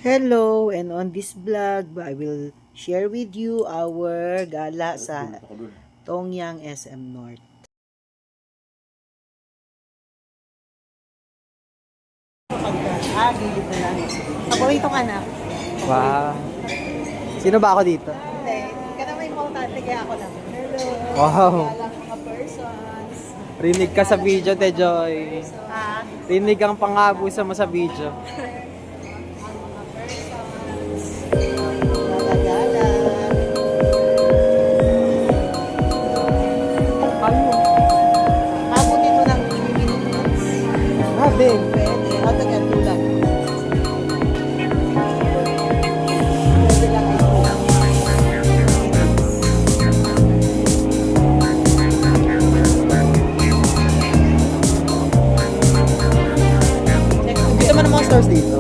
Hello, and on this vlog, I will share with you our gala sa Tongyang SM North. Gilid na lang. Paboritong anak. Wow. Sino ba ako dito? Hindi, hindi ka naman importante, kaya ako lang. Hello. Wow. Galang mga persons. Rinig ka sa video, Te Joy. Ha? Rinig ang pangabusa mo sa video. Abot ito ng 3 minutes. Grabe. Pwede. O, tagan tulak. Pwede lang ito. Kita mo ng mga stores dito.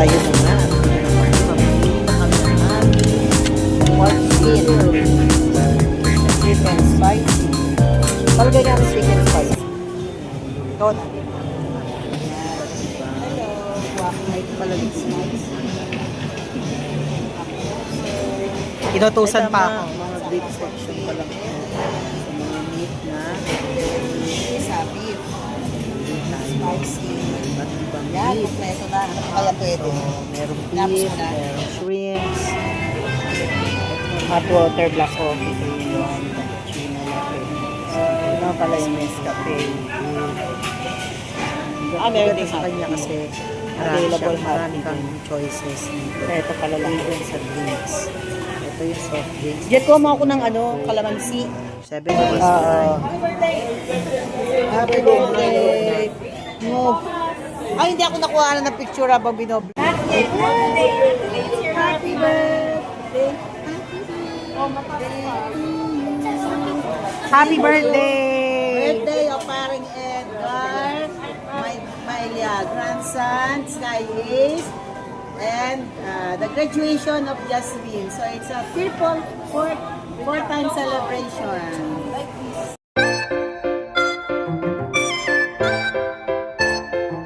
Tayo na nga. Mamili na kami ng aming pork skin. Sweet and spicy. Palagay namin sweet and spicy. Ito na. Hello. Guwapay pala yung spicy. Inutusan pa ako. Mga beef section pa lang. Sa mga meat na sa beef. Spicy. Ibang Yan, beef. kompleto na. Kaya pwede. Merong Tapos beef, na. merong shrimps, Hot water, black coffee. yun, cappuccino latte. Ito na pala yung Nescafe. meron din sa hot kanya tea. kasi Available hot marami tea kang choices dito. Ito pala lang. Even sa drinks. Ito yung soft drinks. Jet ko mo ako ng kalamansi. 7 days. Happy birthday! No. Ay, hindi ako nakuha ng picture habang binob. Happy birthday! Happy birthday! Birthday of paring Edgar, my grandson, Sky Ace, and the graduation of Jasmine. So it's a triple four-time celebration.